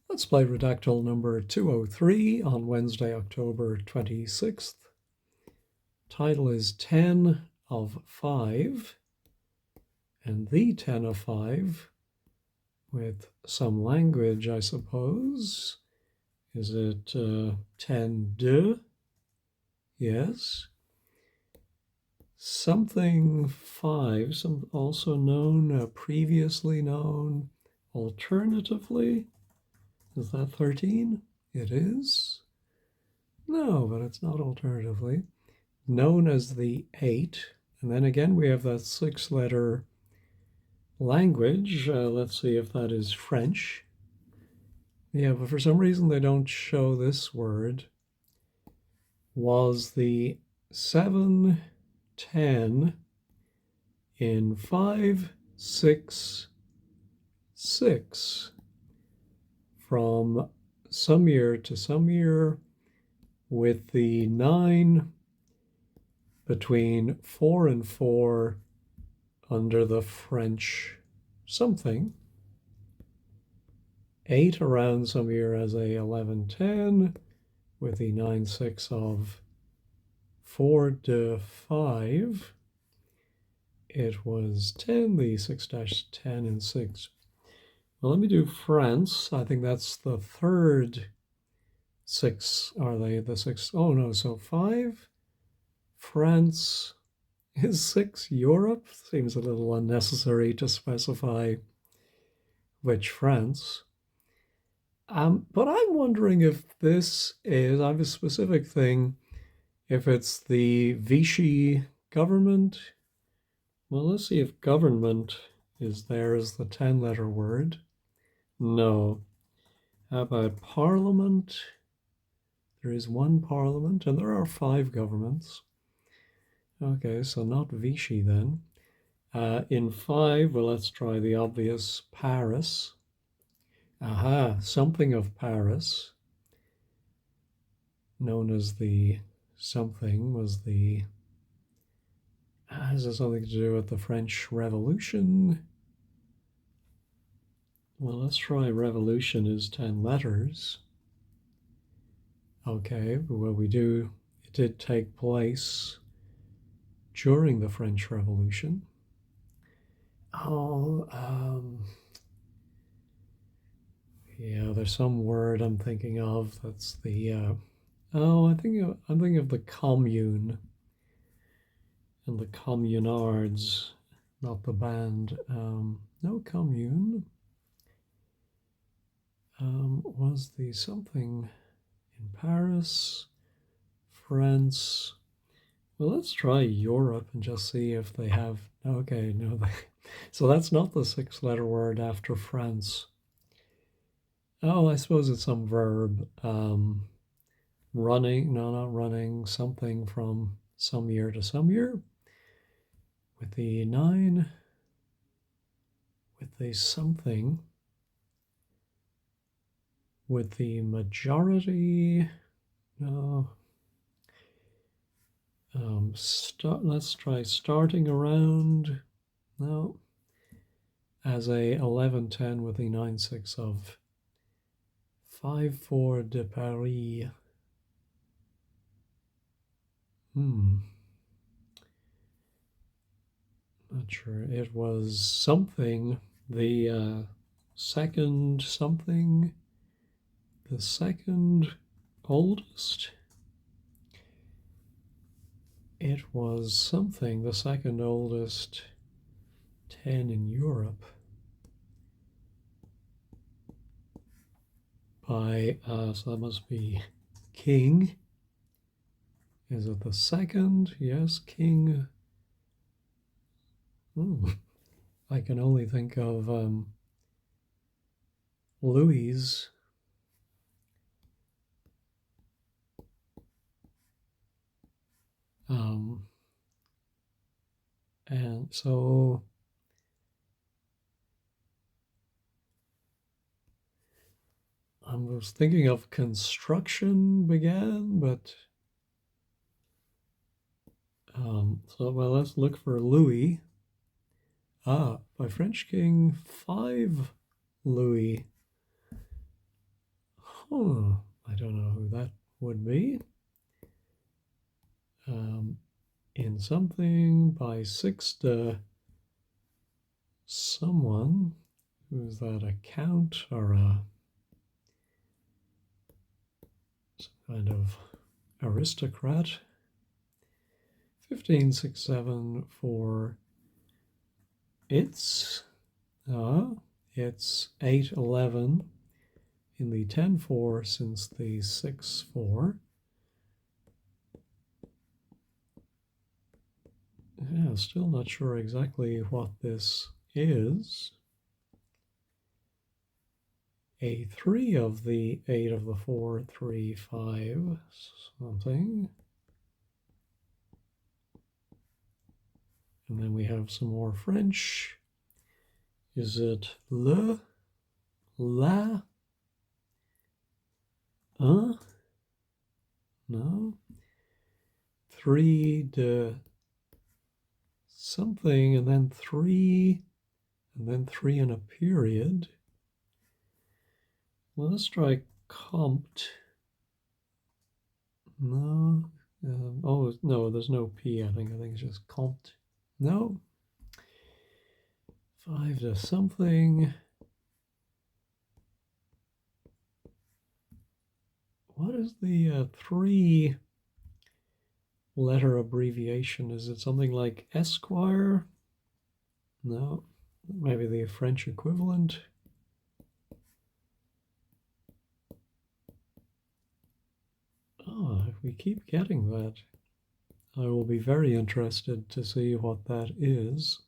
Let's play Redactle number 203 on Wednesday, October 26th. Title is 10 of 5, and the 10 of 5 with some language, I suppose. Is it 10 de? Yes. Something 5, some also known, previously known, alternatively. Is that 13? It is. No, but it's not alternatively. Known as the 8. And then again, we have that 6-letter language. Let's see if that is French. Yeah, but for some reason they don't show this word. Was the 7, 10 in 5, 6, 6 from some year to some year, with the 9 between 4 and 4 under the French something, 8 around some year as a 11-10, with the 9-6 of 4 de 5. It was 10, the 6-10 and 6. Well, let me do France. I think that's the third 6. Are they the 6? Oh no, so 5. France is 6. Europe seems a little unnecessary to specify which France. But I'm wondering if this is, I have a specific thing, if it's the Vichy government. Well, let's see if government is there as the 10-letter word. No. How about parliament? There is one parliament, and there are 5 governments. Okay, so not Vichy then. In 5, well, let's try the obvious, Paris. Aha, something of Paris, known as the something, was the, has it something to do with the French Revolution? Well, let's try revolution is 10 letters. Okay, well, it did take place during the French Revolution. Yeah, there's some word I'm thinking of that's the, I'm thinking of the commune and the communards, not the band. No, commune was the something in Paris, France. Well, let's try Europe and just see if they have, okay, no, so that's not the 6-letter word after France. Oh, I suppose it's some verb. Running, no, not running, something from some year to some year. With the 9, with the something, with the majority, no. Let's try starting around, no, as a 11-10 with the 9-6 of 5-4 de Paris. Not sure. It was something, the second something, the second oldest. It was something, the second oldest 10 in Europe. By, so that must be king. Is it the second? Yes, king. I can only think of Louis. And so I was thinking of construction began, but so well, let's look for Louis. By French king, 5 Louis. I don't know who that would be. In something by sixth someone. Who's that? A count or some kind of aristocrat? 15, 6, 7 for it's 8, 11 in the 10, 4 since the 6, 4. Yeah, still not sure exactly what this is. A 3 of the 8 of the 4, 3, 5, something. And then we have some more French. Is it le, la, no. 3 de something, and then 3, and then 3 in a period. Well, let's try compt. No. Oh, no, there's no P, I think. I think it's just compt. No. 5 to something. What is the 3-letter abbreviation? Is it something like Esquire? No. Maybe the French equivalent. Oh, if we keep getting that, I will be very interested to see what that is.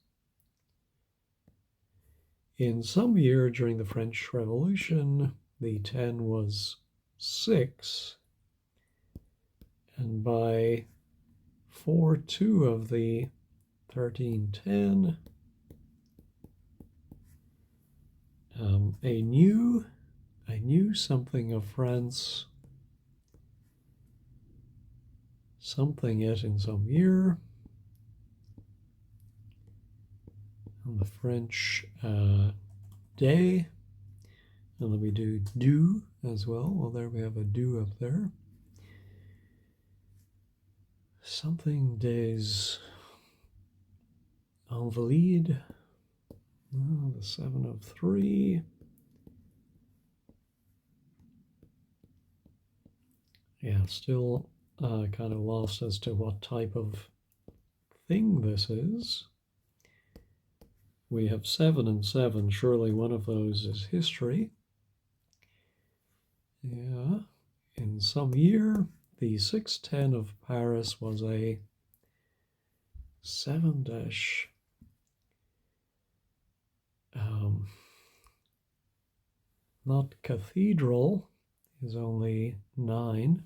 In some year during the French Revolution, the 10 was 6, and by 4-2 of the 1310, I knew something of France, something it in some year, and the French day, and then we do as well. Well, there we have a do up there. Something des Invalides. Oh, the 7 of 3. Yeah, still kind of lost as to what type of thing this is. We have 7 and 7. Surely one of those is history. Yeah. In some year, the 610 of Paris was a 7 dash. Not cathedral is only 9.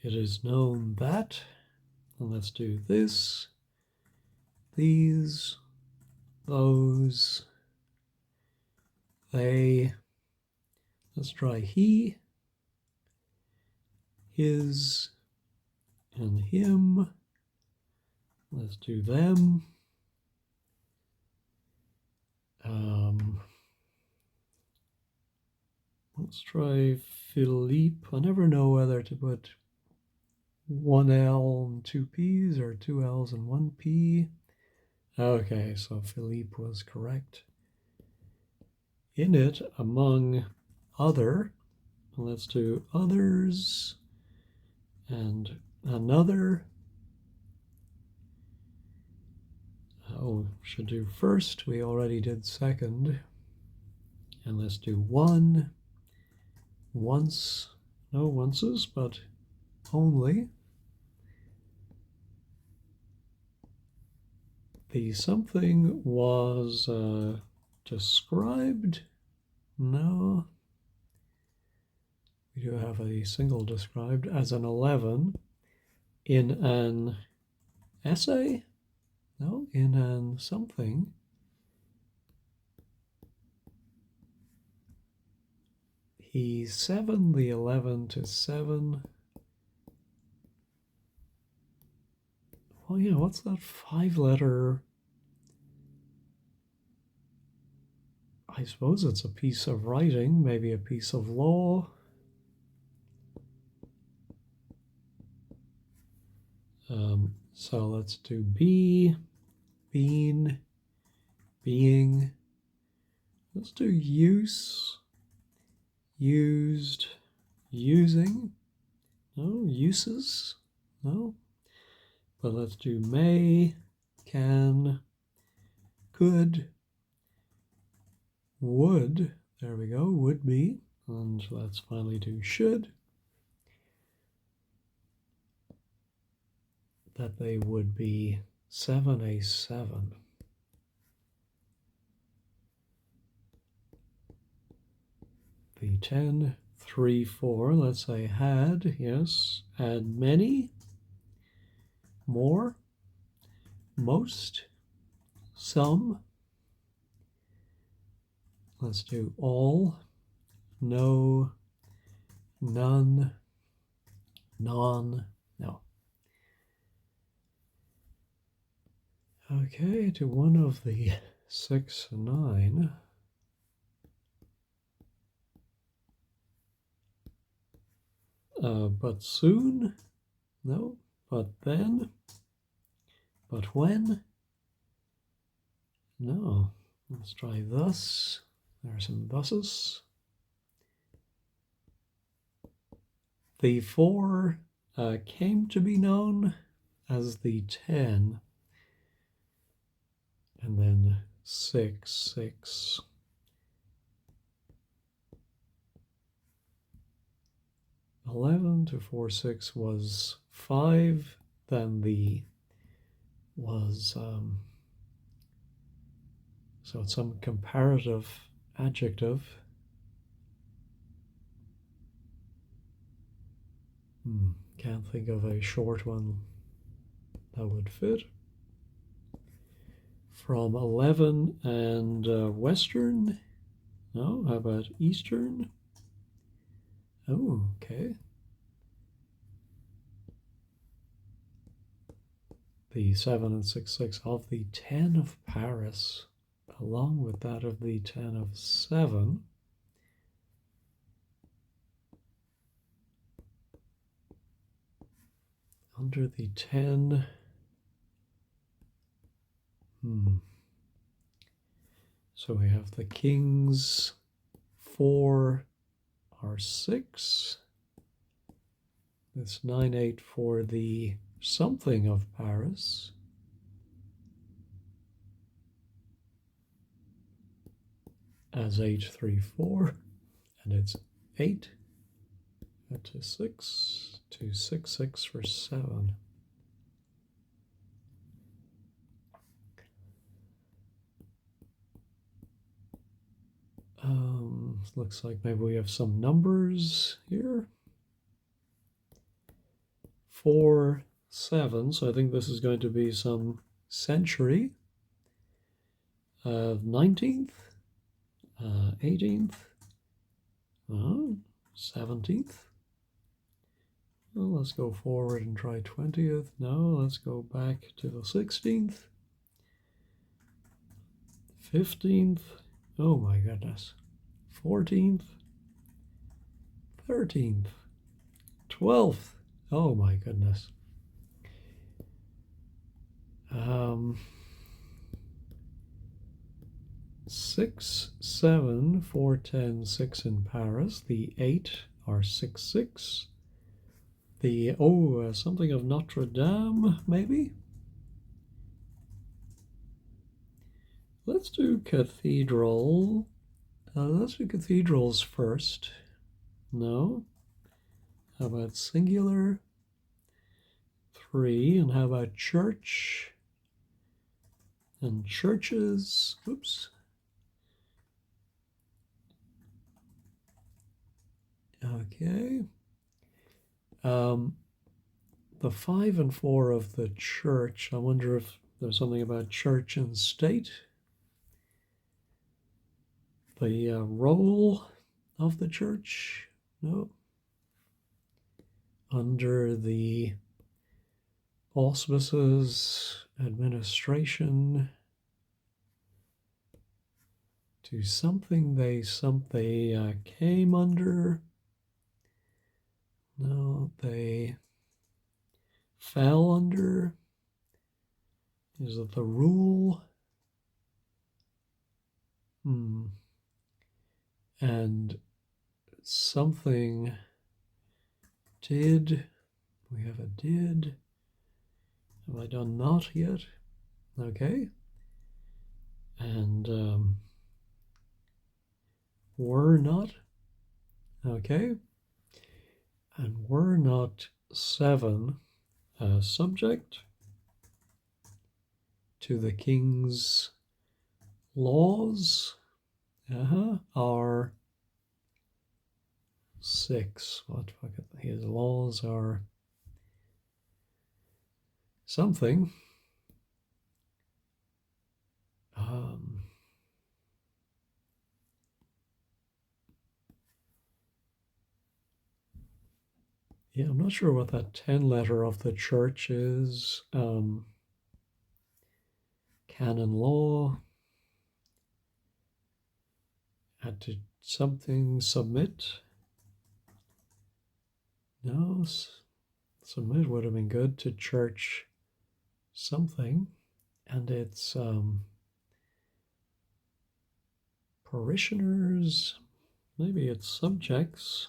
It is known that, and let's do this, these, those, they, let's try he, his, and him, let's do them, let's try Philippe. I never know whether to put 1 L and 2 P's or 2 L's and 1 P. Okay, so Philippe was correct. In it, among other, let's do others and another. Oh, should do first. We already did second. And let's do one, once, no onces, but only. The something was described. No. We do have a single described as an 11 in an essay. No, in an something. He 7 the 11 to 7. Oh yeah, what's that 5-letter? I suppose it's a piece of writing, maybe a piece of law. So let's do be, been, being. Let's do use, used, using. No, uses. No. But let's do may, can, could, would. There we go, would be. And let's finally do should. That they would be 7A7. The 10, 3, 4. Let's say had, yes. Had many, more, most, some. Let's do all, no, none, non, no. Okay, to one of the 6, 9. But soon, no, but then, but when, no. Let's try thus. There are some thuses. The 4 came to be known as the 10, and then 6, 6. $11 to 4, 6 was 5. Then the was so it's some comparative adjective. Can't think of a short one that would fit. From 11 and Western. No, how about Eastern? Oh, okay. The 7 and 6, 6 of the 10 of Paris, along with that of the 10 of 7. Under the 10. So we have the kings 4 are 6. It's 9, 8 for the something of Paris. As 8, 3, 4. And it's 8 to 6 to 6, 6 for 7. Looks like maybe we have some numbers here. 4, 7. So I think this is going to be some century. 19th, 18th, 17th. Well, let's go forward and try 20th. No, let's go back to the 16th. 15th. Oh my goodness. 14th. 13th. 12th. Oh my goodness. 6, 7, 4, 10, 6 in Paris. The 8 are 6, 6. The, something of Notre Dame, maybe? Let's do cathedral. Let's do cathedrals first. No. How about singular? 3. And how about church? And churches. Oops. Okay. The 5 and 4 of the church. I wonder if there's something about church and state. The role of the church. No. Under the auspices, administration, to something they came under. No, they fell under. Is it the rule? And something did. We have a did. Have I done not yet? Okay. And were not. Okay. And were not 7 subject to the king's laws are 6. What fucking his laws are something. Yeah, I'm not sure what that 10 letter of the church is. Canon law. Had to something submit. No, submit would have been good to church something. And it's parishioners. Maybe it's subjects.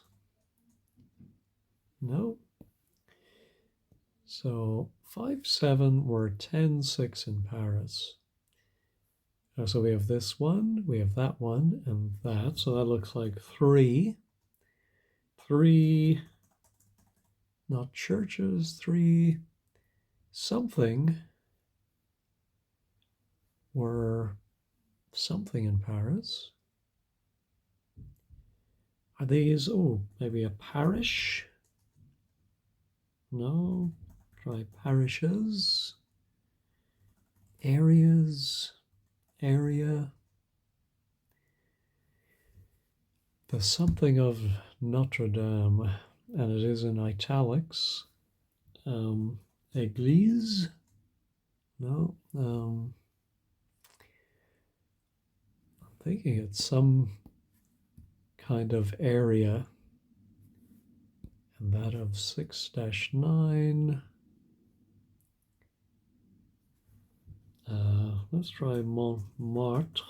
No. So 5, 7 were 10, 6 in Paris. So we have this one, we have that one, and that. So that looks like 3. 3, not churches, 3 something were something in Paris. Are these, maybe a parish? No. Try parishes. Areas. Area. The something of Notre Dame, and it is in italics. Église. No. I'm thinking it's some kind of area. And that of 6-9. Let's try Montmartre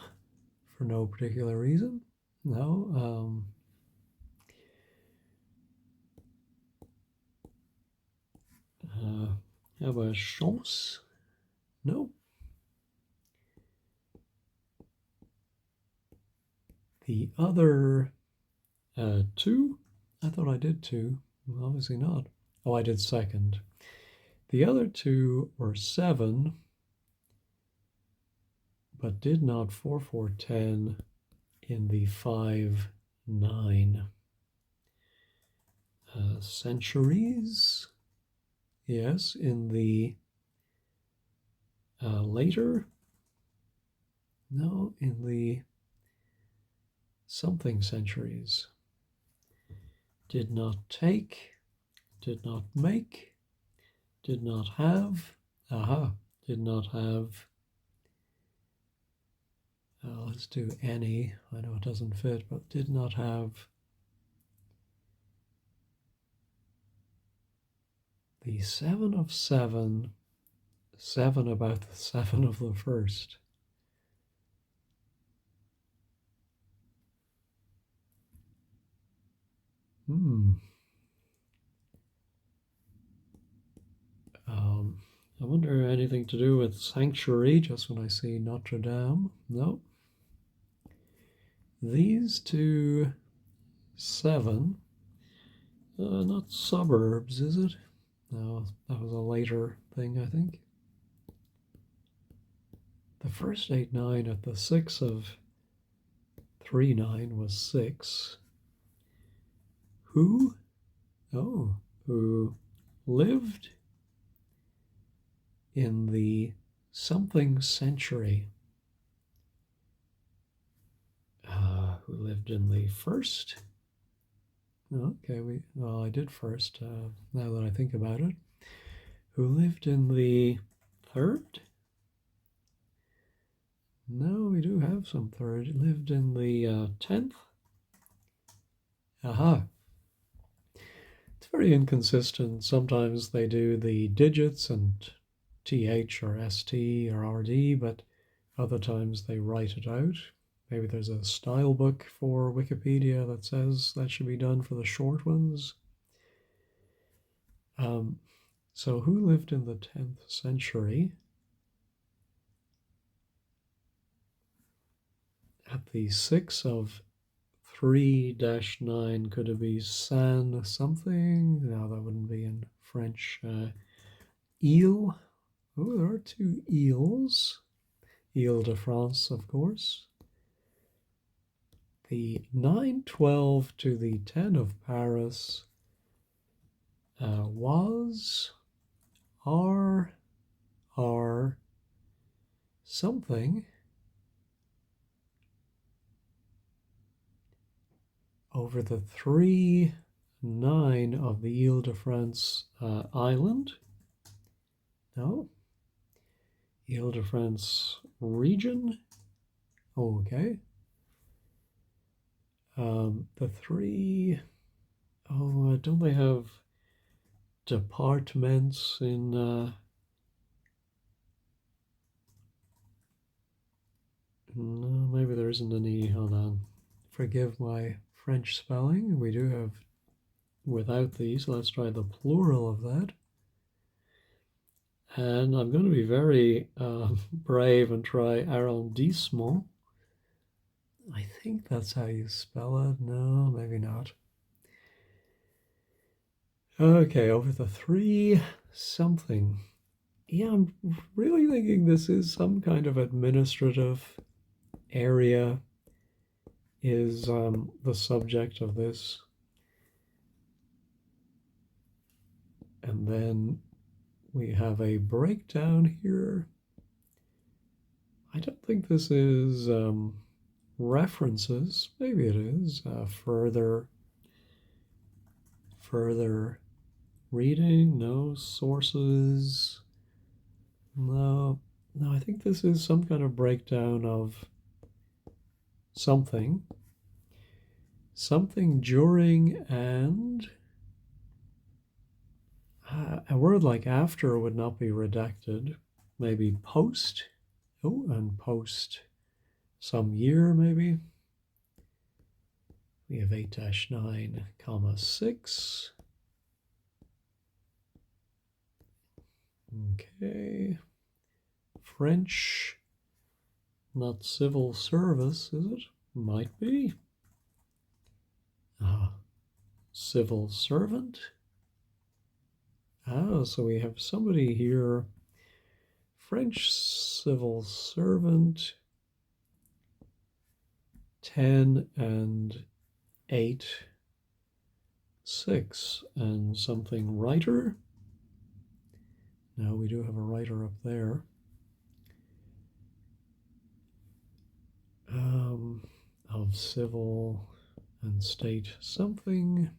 for no particular reason. No. How about Chance? No. The other 2, I thought I did 2. Well, obviously not. Oh, I did second. The other 2 were 7, but did not 4, 4, 10 in the 5, 9. Centuries, yes, in the later, no, in the something centuries. Did not take, did not make, did not have, did not have. Let's do any. I know it doesn't fit, but did not have the 7 of 7, 7 about the 7 of the first. I wonder anything to do with sanctuary, just when I see Notre Dame. No. These 2, 7, not suburbs, is it? No, that was a later thing, I think. The first 8, 9 at the 6 of 3, 9 was 6. Who? Oh, who lived in the something century. Who lived in the first? Okay, I did first, now that I think about it. who lived in the third? No, we do have some third. He lived in the 10th. Aha. It's very inconsistent. Sometimes they do the digits and TH or ST or RD, but other times they write it out. Maybe there's a style book for Wikipedia that says that should be done for the short ones. So who lived in the 10th century? At the 6 of 3-9, could it be San something? No, that wouldn't be in French. Ile. Oh, there are two eels. Ile de France, of course. The 9-12 to the 10 of Paris was, are something over the 3-9 of the Ile de France island. No. Ile de France region. Okay. The 3, don't they have departments in no, maybe there isn't any. Hold on. Forgive my French spelling. We do have without these. Let's try the plural of that. And I'm going to be very brave and try arrondissement. I think that's how you spell it. No, maybe not. Okay, over the 3 something. Yeah, I'm really thinking this is some kind of administrative area is the subject of this. And then we have a breakdown here. I don't think this is references. Maybe it is. Further reading. No. Sources. No. I think this is some kind of breakdown of something. Something during and a word like after would not be redacted. Maybe post. Oh, and post some year maybe. We have 8-9, comma 6. Okay. French, not civil service, is it? Might be. Civil servant. So we have somebody here. French civil servant. 10 and 8, 6, and something writer. Now we do have a writer up there. Of civil and state something.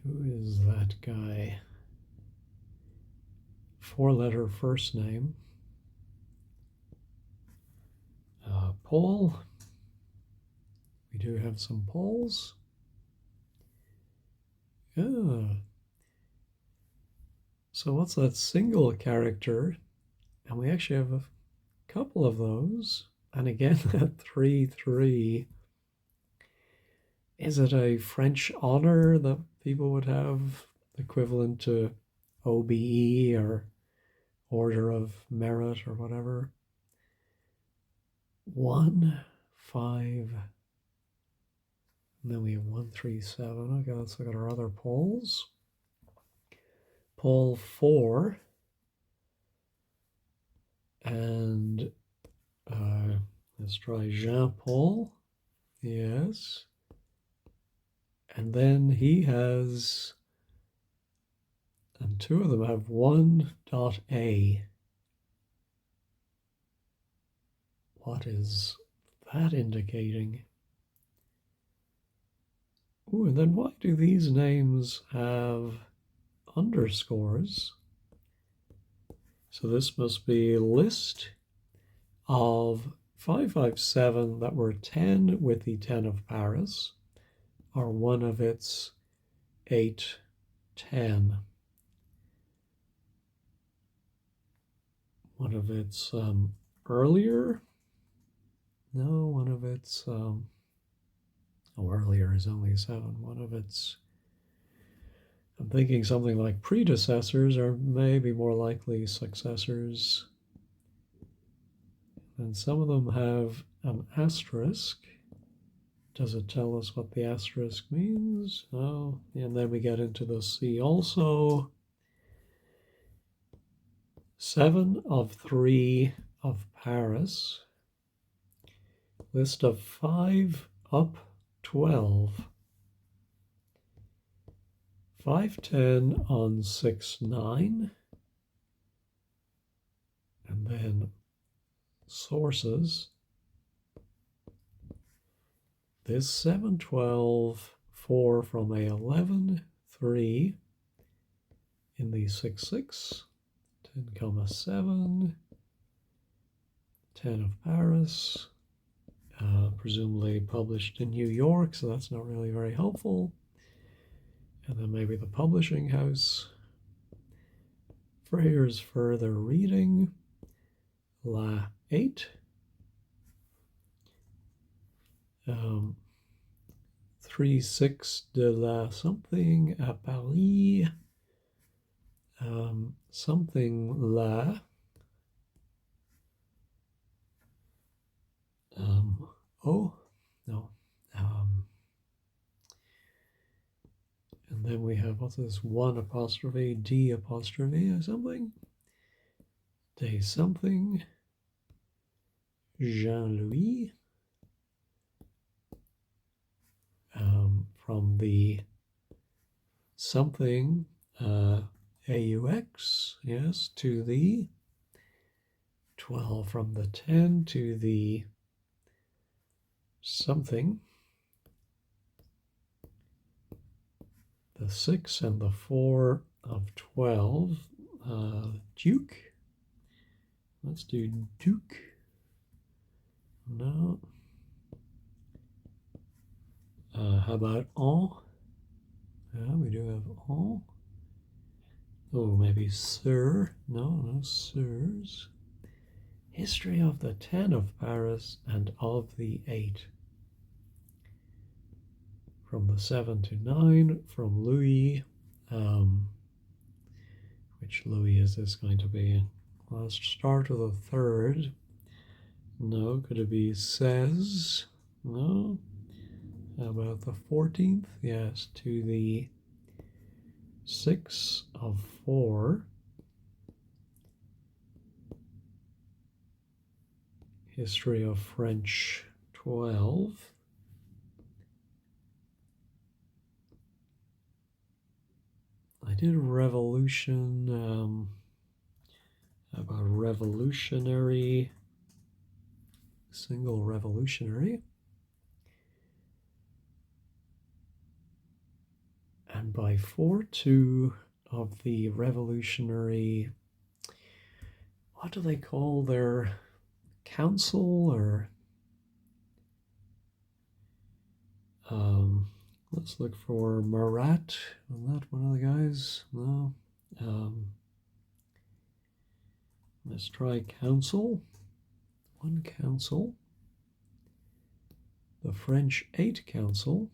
Who is that guy? 4-letter first name. Paul. We do have some Pauls. Yeah. So what's that single character? And we actually have a couple of those. And again, that 3-3. Is it a French honor that people would have equivalent to OBE or Order of Merit or whatever? 1, 5. And then we have 1, 3, 7. Okay, let's look at our other polls. Poll 4. And let's try Jean Paul. Yes. And then he has, and two of them have 1.A. What is that indicating? Ooh, and then why do these names have underscores? So this must be a list of 557 that were 10 with the 10 of Paris, or one of its 8, 10. One of its earlier? No, one of its, earlier is only 7. One of its, I'm thinking something like predecessors, or maybe more likely successors. And some of them have an asterisk. Does it tell us what the asterisk means? No. And then we get into the C also. 7 of 3 of Paris. List of 5 up 12. 510 on 6, 9. And then sources. This 7, 12, 4 from a 11, 3 in the 6, 6, 10, 7, 10 of Paris, presumably published in New York, so that's not really very helpful. And then maybe the publishing house. Freyr's further reading, La 8. 3, 6 de la something à Paris. Something la. Oh, no. And then we have, what's this, 1 apostrophe, D apostrophe or something? Day something. Jean-Louis. From the something, AUX, yes, to the 12, from the 10 to the something, the 6 and the 4 of 12, Duke. Let's do Duke. No. How about en? Yeah, we do have en. Oh, maybe sir. No, sirs. History of the 10 of Paris and of the 8. From the 7 to 9, from Louis. Which Louis is this going to be? Last start of the 3rd. No, could it be says? No. How about the 14th? Yes, to the 6 of 4. History of French 12. I did revolution. How about revolutionary? Single revolutionary. And by 4-2 of the revolutionary, what do they call their council? Or let's look for Marat. Was that one of the guys? No. Let's try council. 1 council. The French 8 council.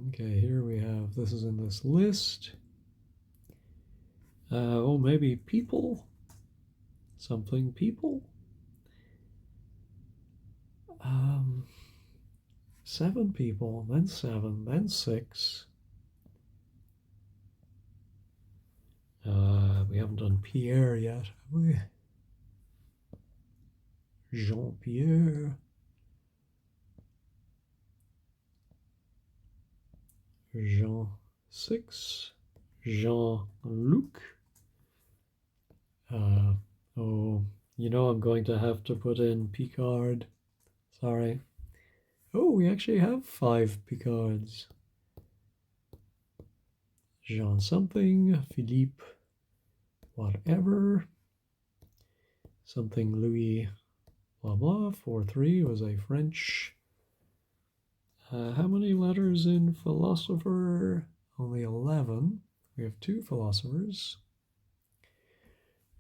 Okay, here we have, this is in this list. Oh, maybe people? Something people? 7 people, then 7, then 6. We haven't done Pierre yet, have we? Jean-Pierre. Jean 6. Jean-Luc. Oh, you know I'm going to have to put in Picard. Sorry. Oh, we actually have 5 Picards. Jean something, Philippe whatever, something Louis blah blah, 4-3 was a French. How many letters in philosopher? Only 11. We have 2 philosophers.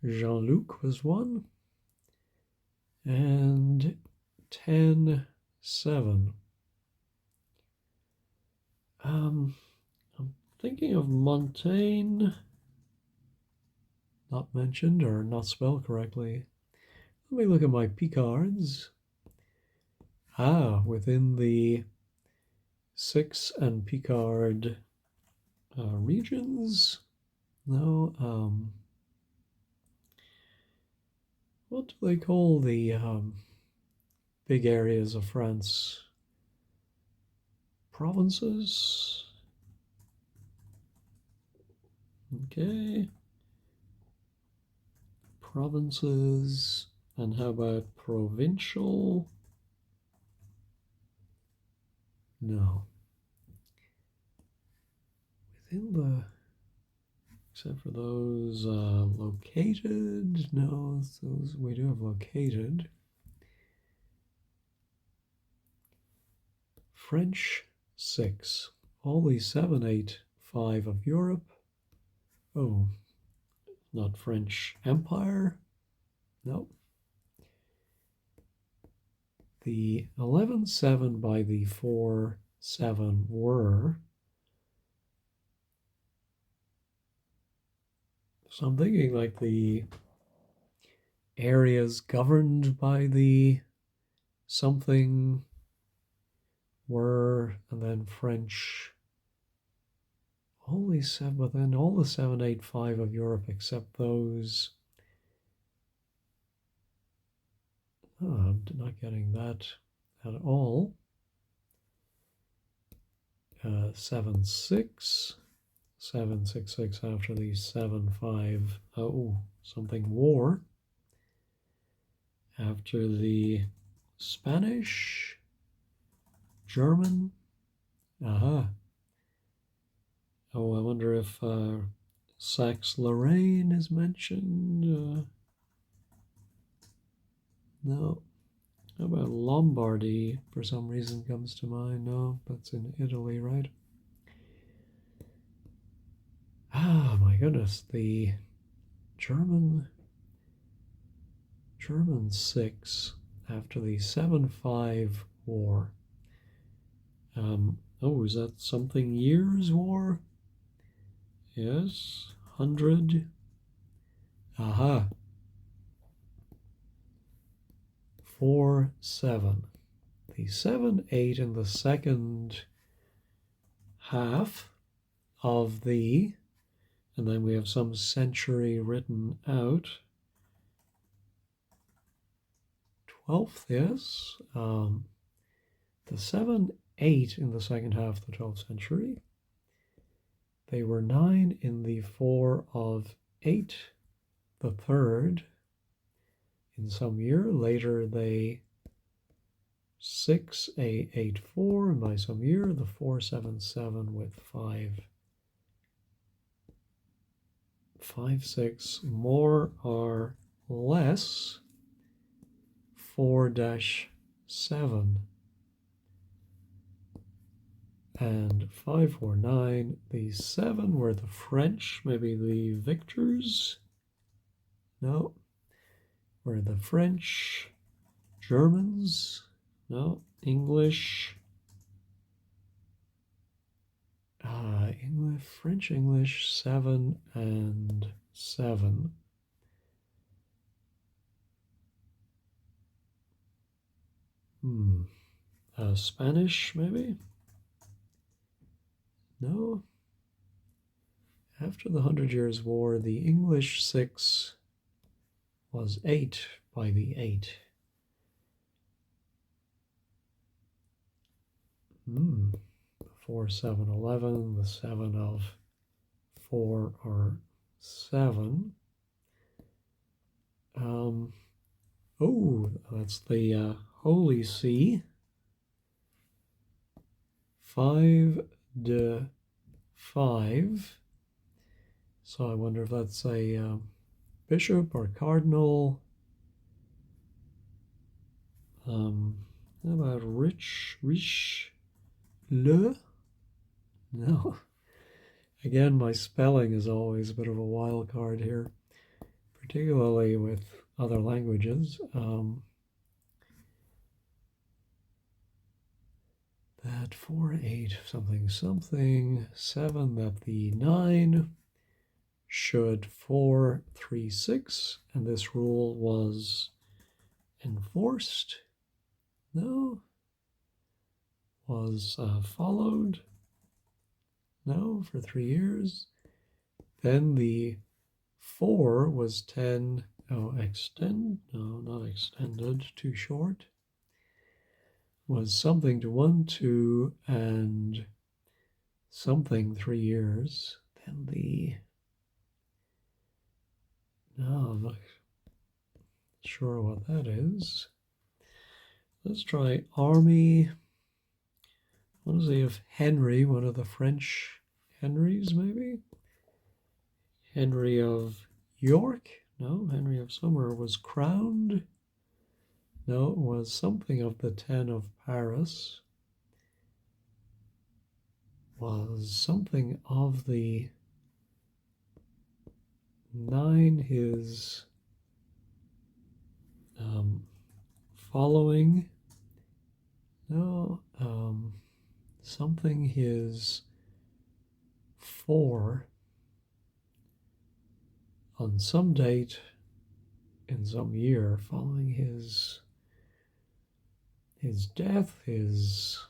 Jean-Luc was 1. And 10-7. I'm thinking of Montaigne. Not mentioned or not spelled correctly. Let me look at my Picards. Within the 6 and Picard regions. No, what do they call the big areas of France? Provinces? Okay. Provinces. And how about provincial? No. Within the, except for those located, no, those we do have located. French 6, only 7, 8, 5 of Europe. Oh, not French Empire. No. The 11-7 by the 4-7 were. So I'm thinking like the areas governed by the something were, and then French. Only 7, but then all the 7, 8, 5 of Europe except those. I'm not getting that at all. 7, 6. 7, 6, 6 after the 7, 5. Oh, something war. After the Spanish, German. Aha. Oh, I wonder if Saxe-Lorraine is mentioned. No. How about Lombardy? For some reason comes to mind. No, that's in Italy, right? Ah, my goodness. The German 6 after the 7-5 war. Oh, is that something years war? Yes, 100. Aha. 4-7. The 7-8 in the second half of the, and then we have some century written out. 12th, yes. The 7-8 in the second half of the 12th century. They were 9 in the 4 of 8, the third in some year. Later they 6, 8, 8, 4, and by some year the 4, 7, 7 with 5, 5, 6, more or less 4-7. And 5, 4, 9. The 7 were the French, maybe the victors. No. Were the French, Germans. No. English. French, English, 7 and 7. Spanish, maybe? No. After the 100 Years' War, the English 6 was 8 by the 8. 4, 7, 11, the 7 of 4 or 7. Oh, that's the Holy See. 5-5. So I wonder if that's a bishop or cardinal. How about riche, le? No. Again, my spelling is always a bit of a wild card here, particularly with other languages. That 4, 8, something, something, 7, that the 9 should 4, 3, 6, and this rule was enforced. No. Was followed. No, for 3 years. Then the 4 was 10. Oh, extend. No, not extended. Too short. Was something to 1, 2, and something 3 years. Then the. No, I'm not sure what that is. Let's try army. I want to see if Henry, one of the French Henrys, maybe? Henry of York? No, Henry of somewhere was crowned. No, it was something of the 10 of Paris. Was something of the 9 his following. No, something his 4 on some date in some year following his death, his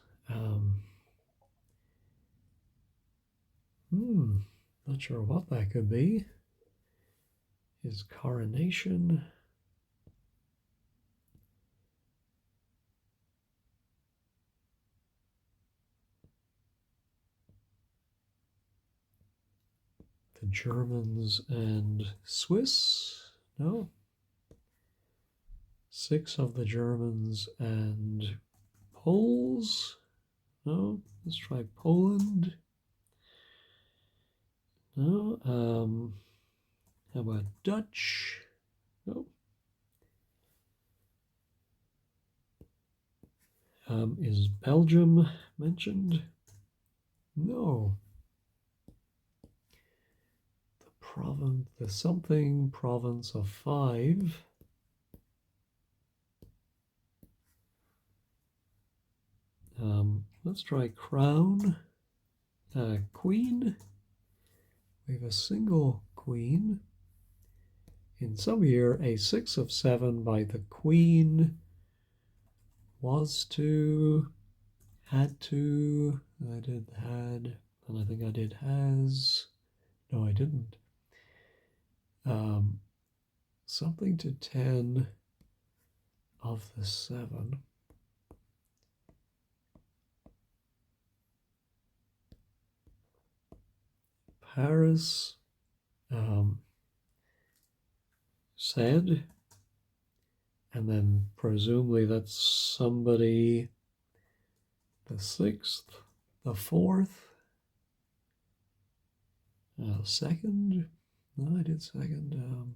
not sure what that could be. His coronation. The Germans and Swiss? No. 6 of the Germans and Poles? No. Let's try Poland. No. How about Dutch? No. Is Belgium mentioned? No. The something province of 5. Let's try crown. Queen. We have a single queen. In some year, a 6 of 7 by the queen was to, had to, I did had, and I think I did has. No, I didn't. Something to 10 of the 7. Paris said, and then presumably that's somebody, the 6th, the 4th, 2nd. No, I did 2nd.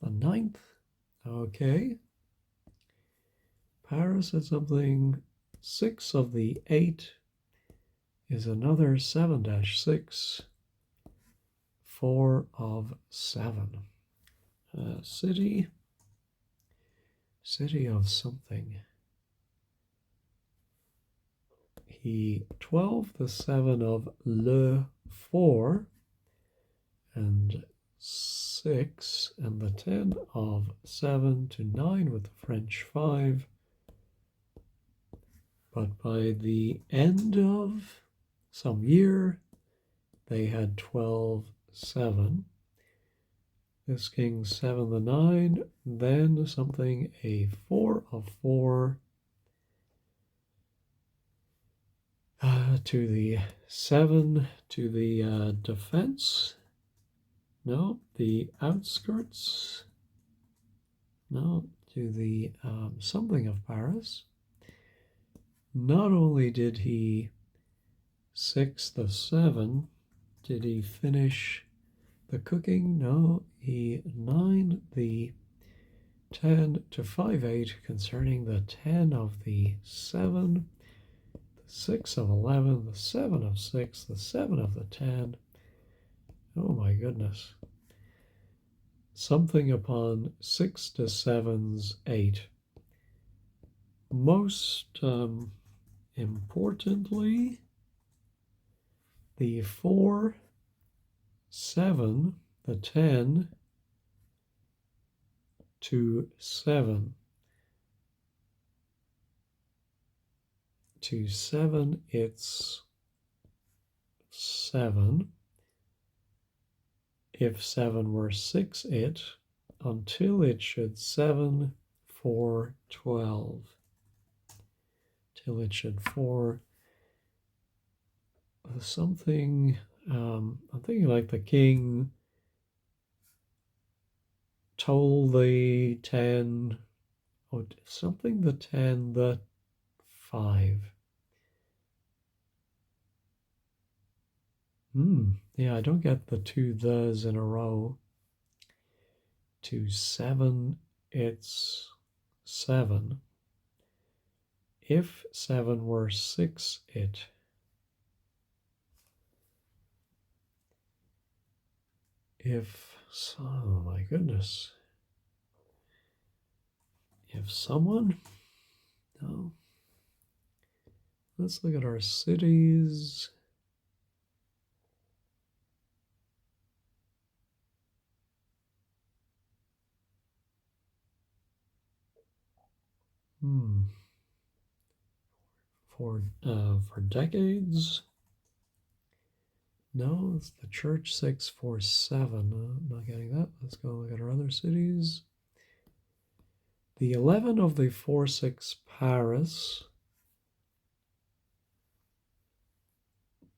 The 9th. Okay. Paris said something. 6 of the 8 is another 7-6. 4 of 7. City of something. He 12, the 7 of le 4, and 6, and the 10 of 7 to 9 with the French 5. But by the end of some year, they had 12, 7. This king 7, the 9, then something a 4 of 4 to the 7 to the defense. No, the outskirts. No, to the something of Paris. Not only did he 6 the 7, did he finish The cooking, no. E9, the 10 to 5-8 concerning the 10 of the 7, the 6 of 11, the 7 of 6, the 7 of the 10. Oh my goodness. Something upon 6 to 7's 8. Most importantly, the 4, 7, the 10 to 7. To 7, it's 7. If 7 were 6, until it should 7, 4, 12. Till it should 4, something, I'm thinking like the king told the 10, oh, something the 10, the 5. Yeah, I don't get the 2 thes in a row. To 7, it's 7. If 7 were 6, if, oh my goodness. If someone, no. Let's look at our cities. For decades. No, it's the church 647. Not getting that. Let's go look at our other cities. The 11 of the 4-6 Paris.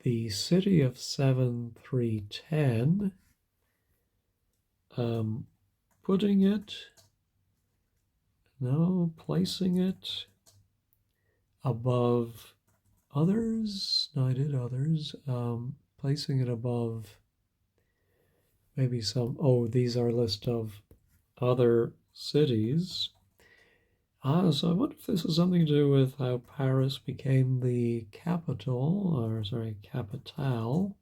The city of 7-3-10. Putting it, no, placing it above others. No, I did others. Placing it above maybe some, oh, these are a list of other cities. So I wonder if this is something to do with how Paris became the capital, or sorry, capitale.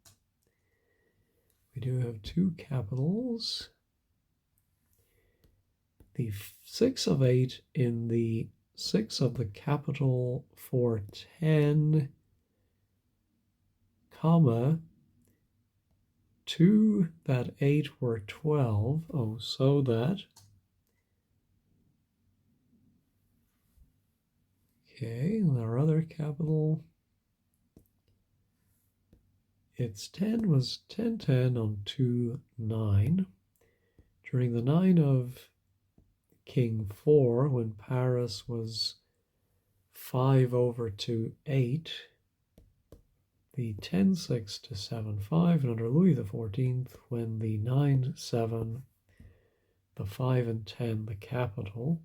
We do have 2 capitals. The 6 of 8 in the 6 of the capital for 10, comma, 2 that 8 were 12. Oh, so that. Okay, and our other capital, its 10 was 10-10 on 2-9. During the 9 of King 4, when Paris was 5 over to 8, the 10-6 to 7-5, and under Louis XIV, when the 9-7, the 5 and 10, the capital,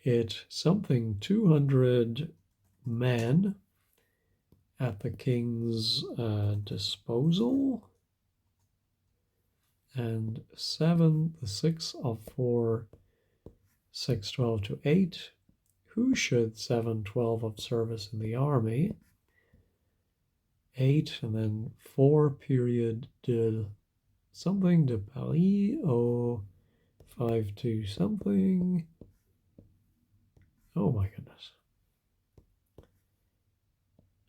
it something 200 men at the king's disposal, and 7, the 6 of 4, 6-12 to 8, who should 7-12 of service in the army, 8, and then 4 period de something de Paris, 5 to something. Oh my goodness.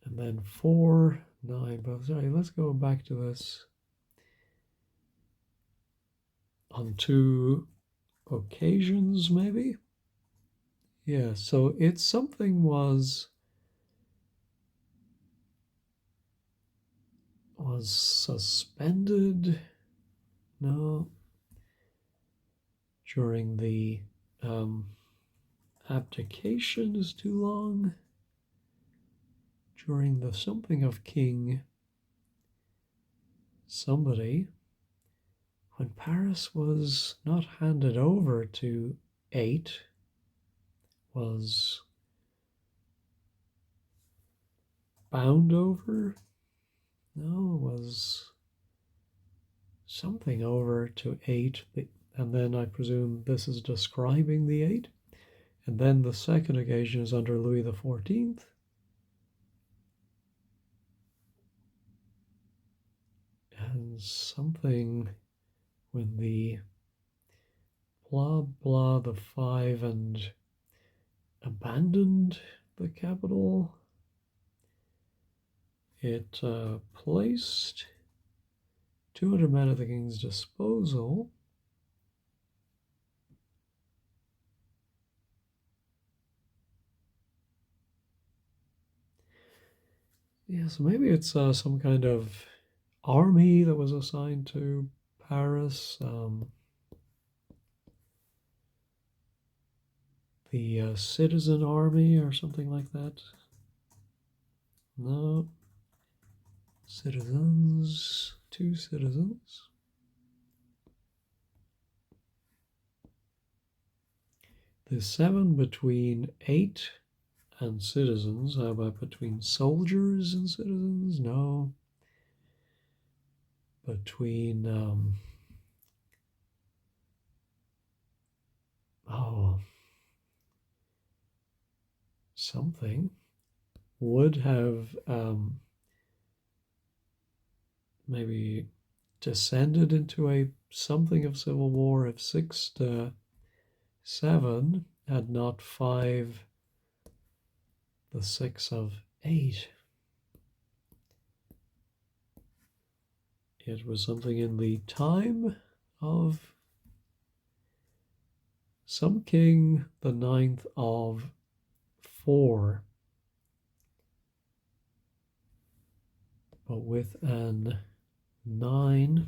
And then 4, 9, but sorry, let's go back to this. On 2 occasions, maybe? Yeah, so it's something was suspended, no, during the abdication is too long, during the something of king somebody, when Paris was not handed over to 8, was bound over, no, was something over to 8, and then I presume this is describing the 8. And then the second occasion is under Louis XIV. And something when the blah blah, the 5, and abandoned the capital. It placed 200 men at the king's disposal. Yeah, so maybe it's some kind of army that was assigned to Paris. The citizen army or something like that. No. Citizens. 2 citizens. The 7 between 8 and citizens. How about between soldiers and citizens? No. Between something would have maybe descended into a something of civil war if 6 to 7 had not 5 the 6 of 8. It was something in the time of some king, the 9th of 4, but with an 9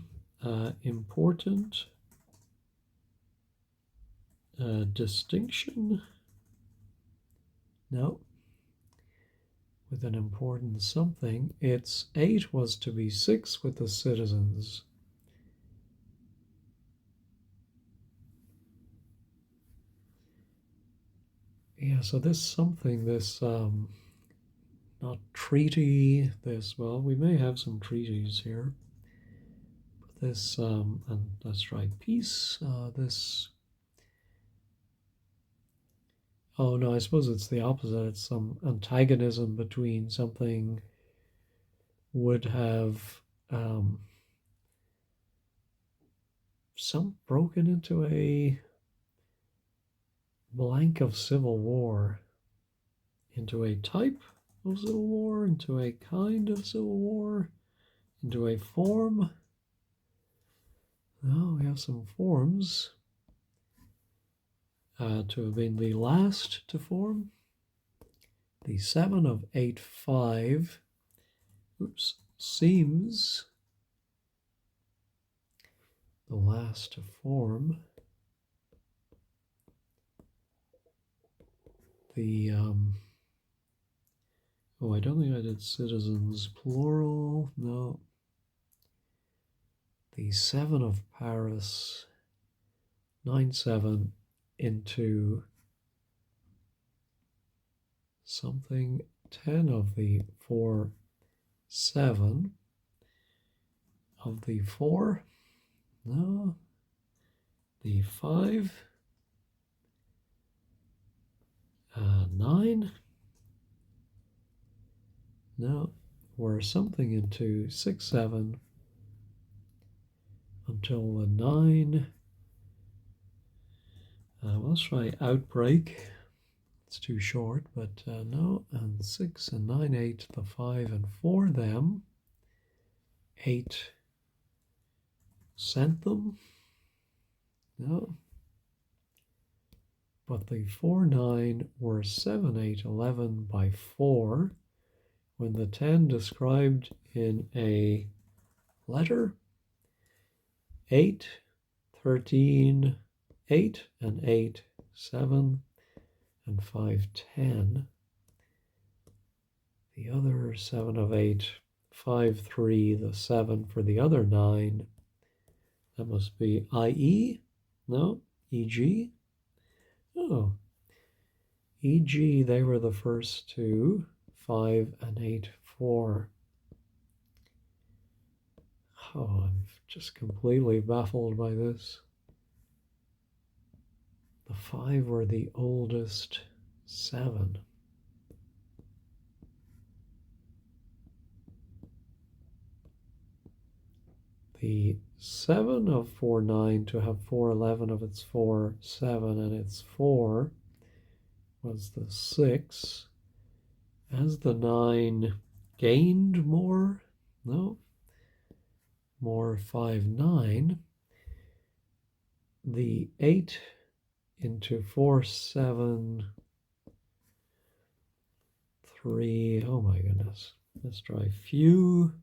important distinction. No. With an important something. Its 8 was to be 6 with the citizens. Yeah, so this something, this not treaty, this, well, we may have some treaties here. But this, and let's write peace, this, oh no, I suppose it's the opposite. It's some antagonism between something would have some broken into a blank of civil war, into a type of civil war, into a kind of civil war, into a form. Now we have some forms to have been the last to form. The 7 of 8, 5, seems the last to form. The, I don't think I did citizens plural, no. The 7 of Paris, 9, 7, into something, 10 of the 4, 7 of the 4, no. The 5, 9, no. Or something into 6, 7 until the 9. Let's try outbreak. It's too short, but no. And 6 and 9, 8, the 5 and 4 them. 8 sent them. No. But the 4, 9 were 7, 8, 11 by 4. When the 10 described in a letter, 8, 13, 8 and 8, 7 and 5, 10. The other 7 of 8, 5, 3, the 7 for the other 9. That must be IE? No? EG? Oh. EG, they were the first two. 5 and 8, 4. Oh, I'm just completely baffled by this. The 5 were the oldest 7. The 7 of 4, 9 to have 4, 11 of its 4, 7, and its 4 was the 6. As the 9 gained more, no, more 5, 9. The 8 into 4, 7, 3. Oh my goodness. Let's try few.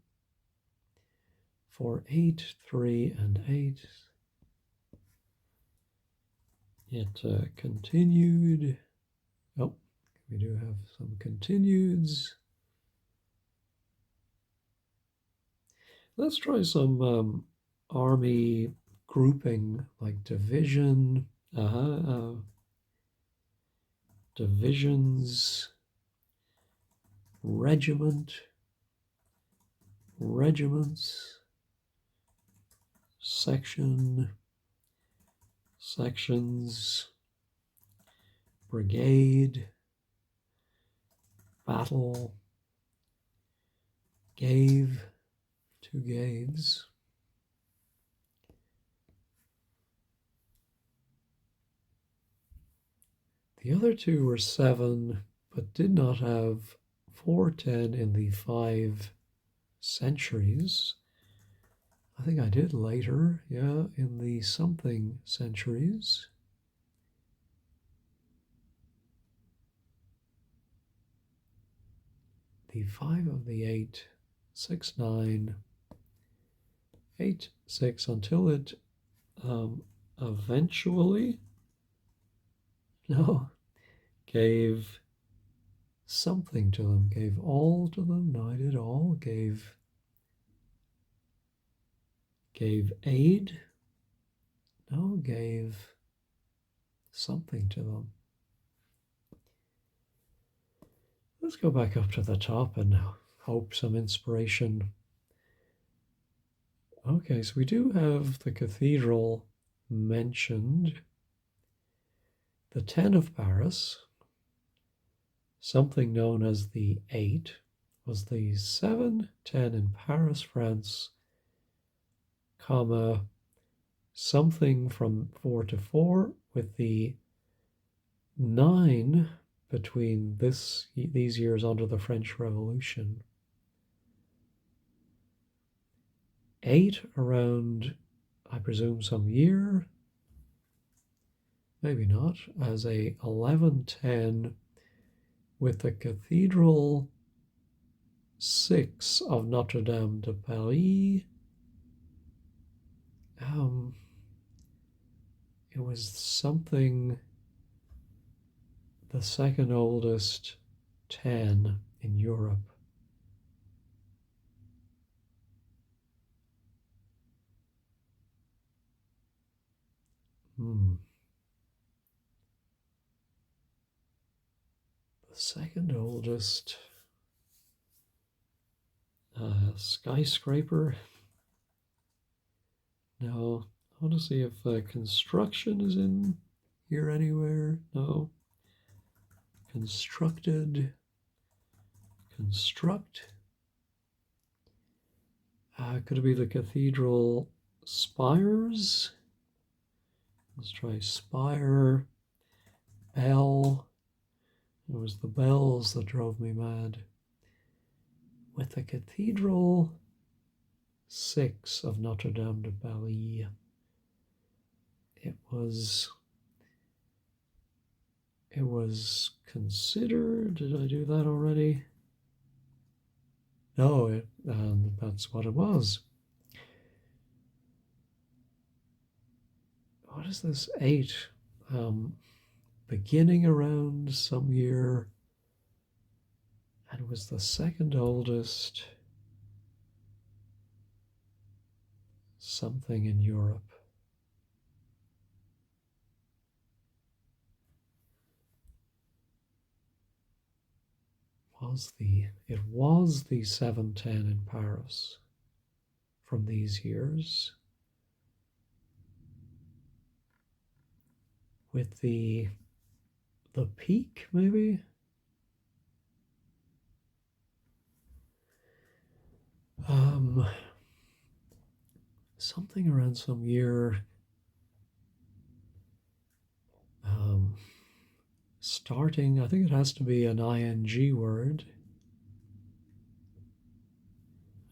4, 8, 3, and 8. It continued. Oh, we do have some continueds. Let's try some army grouping, like division. Divisions, regiment, regiments, section, sections, brigade, battle, gave, 2 gaves. The other 2 were 7, but did not have 4, 10 in the 5 centuries. I think I did later, yeah, in the something centuries. The 5 of the 8, 6, 9, 8, 6, until it eventually, no, gave something to them, gave all to them. No, I did all. Gave aid. No, gave something to them. Let's go back up to the top and hope some inspiration. Okay, so we do have the cathedral mentioned. The 10 of Paris, something known as the 8, was the 7, 10 in Paris, France, comma, something from 4 to 4, with the 9 between these years under the French Revolution. 8 around, I presume, some year, maybe not, as a 1110 with the Cathedral 6 of Notre Dame de Paris. It was something, the second oldest 10 in Europe. The second oldest skyscraper. No, I want to see if construction is in here anywhere. No. Constructed. Construct. Could it be the cathedral spires? Let's try spire. Bell. It was the bells that drove me mad. With the cathedral 6 of Notre Dame de Paris. It was considered. Did I do that already? No, that's what it was. What is this 8? Beginning around some year, and was the second oldest something in Europe. It was the 710 in Paris. from these years. With the peak, maybe? Something around some year starting, I think it has to be an ing word.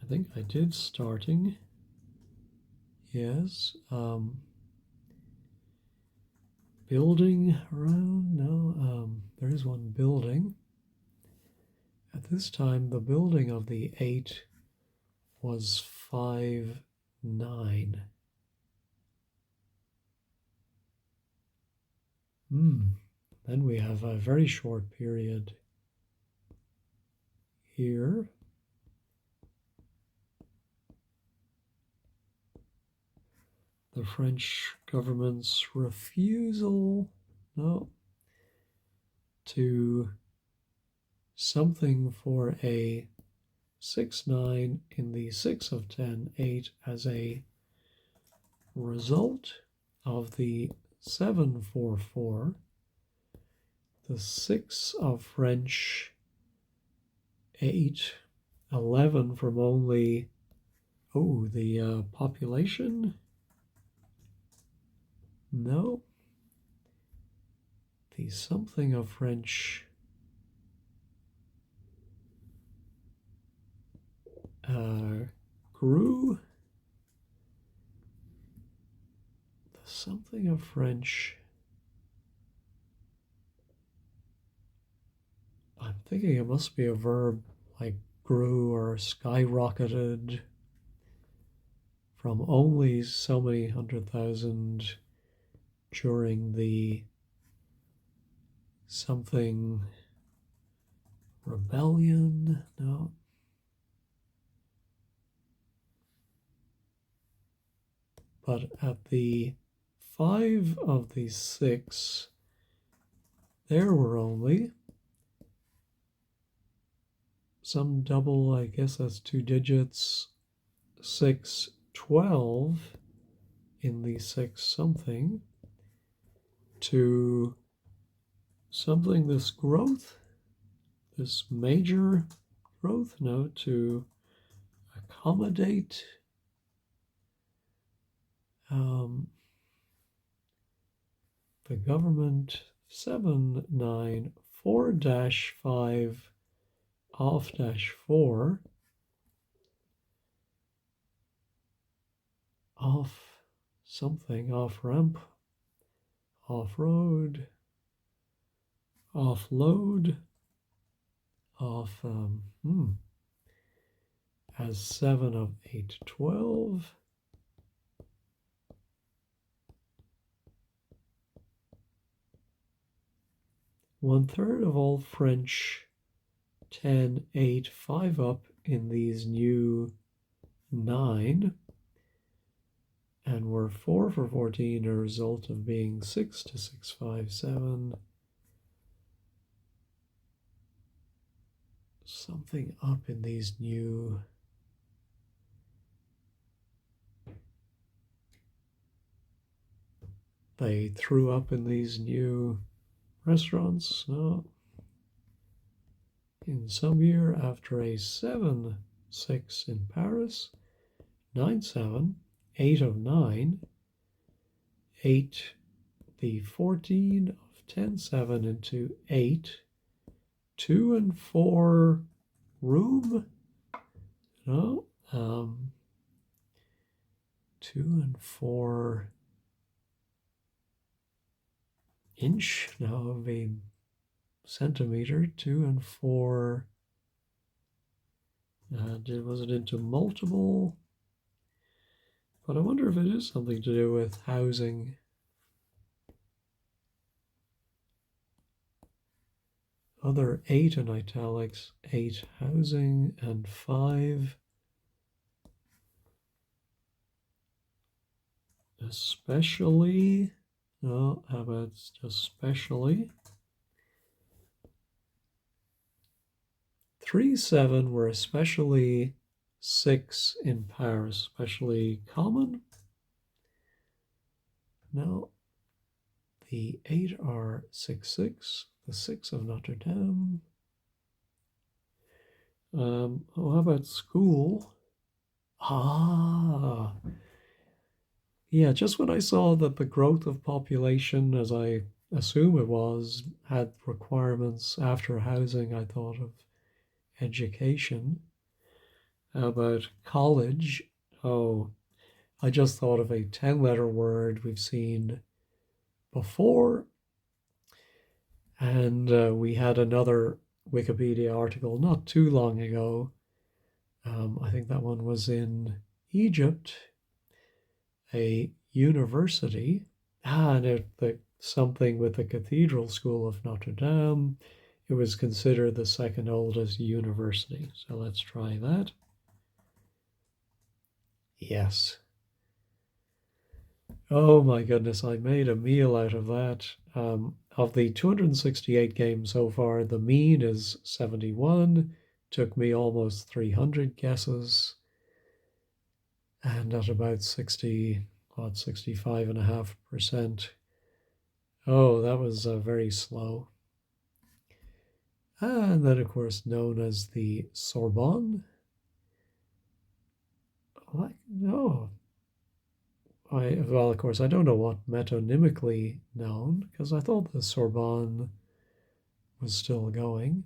I think I did starting. Yes. Building around? No. There is one building. At this time, the building of the 8 was 5, 9. Then we have a very short period here. The French government's refusal, to something for a 6, 9 in the 6 of 10, 8 as a result of the 7, 4, 4, the 6 of French 8, 11 from only, the population? No. The something of French grew. The something of French. I'm thinking it must be a verb like grew or skyrocketed from only so many 100,000 during the something rebellion. No. But at the 5 of the 6, there were only some double, I guess that's 2 digits, 6, 12 in the 6 something to something, this growth, this major growth, to accommodate the government 7, 9, 4-5 off -4 off something, off ramp, off road, offload, off as 7 of 8, 12. One third of all French 10, 8, 5 up in these new 9, and we're 4 for 14, a result of being 6 to 6, 5, 7. Something up in these new. They threw up in these new restaurants. No. In some year after a 7, 6 in Paris, 9, 7, 8 of 9, 8, the 14 of 10, 7 into 8, 2 and 4 room. No. 2 and 4 inch. Now of a centimeter. 2 and 4. Was it into multiple? But I wonder if it is something to do with housing. Other 8 in italics, 8 housing, and 5 especially. No, how about especially? 3, 7 were especially 6 in Paris, especially common. No, the 8 are 6, the 6 of Notre Dame. How about school? Ah, yeah, just when I saw that the growth of population, as I assume it was, had requirements after housing, I thought of education. How about college? Oh, I just thought of a 10-letter word we've seen before. And we had another Wikipedia article not too long ago. I think that one was in Egypt, a university. And something with the Cathedral School of Notre Dame. It was considered the second oldest university. So let's try that. Yes. Oh my goodness, I made a meal out of that. Of the 268 games so far, the mean is 71. Took me almost 300 guesses. And at about 65.5%. Oh, that was very slow. And then, of course, known as the Sorbonne. No. Well, of course, I don't know what metonymically known, because I thought the Sorbonne was still going.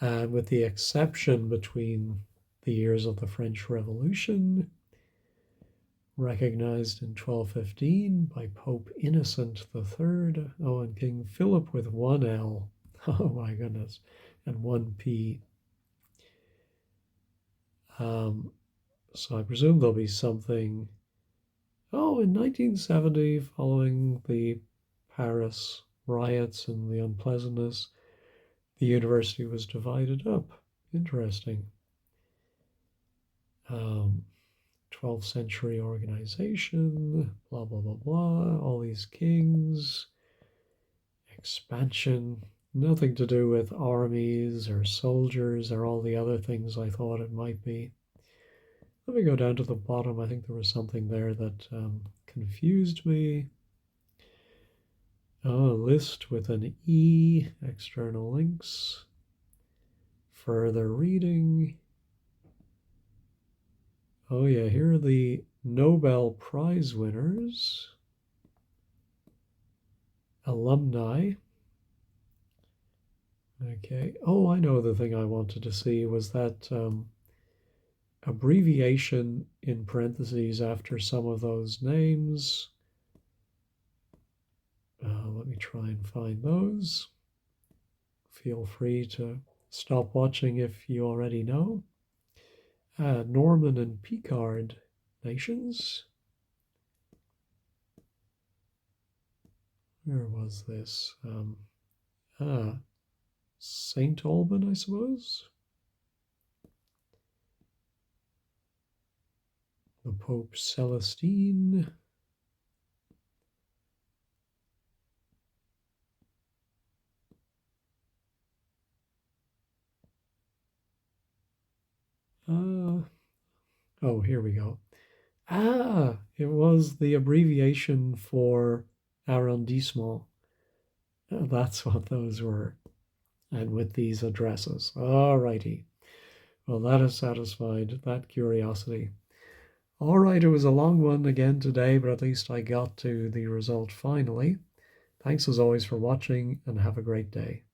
And with the exception between the years of the French Revolution, recognized in 1215 by Pope Innocent III. Oh, and King Philip with one L. Oh my goodness. And one P. So I presume there'll be something. Oh, in 1970, following the Paris riots and the unpleasantness, the university was divided up. Interesting. 12th century organization, blah, blah, blah, blah, all these kings, expansion, nothing to do with armies or soldiers or all the other things I thought it might be. Let me go down to the bottom. I think there was something there that confused me. Oh, a list with an E, external links, further reading. Oh yeah, here are the Nobel Prize winners, alumni. Okay. Oh, I know the thing I wanted to see was that abbreviation in parentheses after some of those names. Let me try and find those. Feel free to stop watching if you already know. Norman and Picard nations. Where was this? St. Alban, I suppose. The Pope Celestine. Oh, here we go. It was the abbreviation for arrondissement. That's what those were. And with these addresses. All righty. Well, that has satisfied that curiosity. All right, it was a long one again today, but at least I got to the result finally. Thanks as always for watching and have a great day.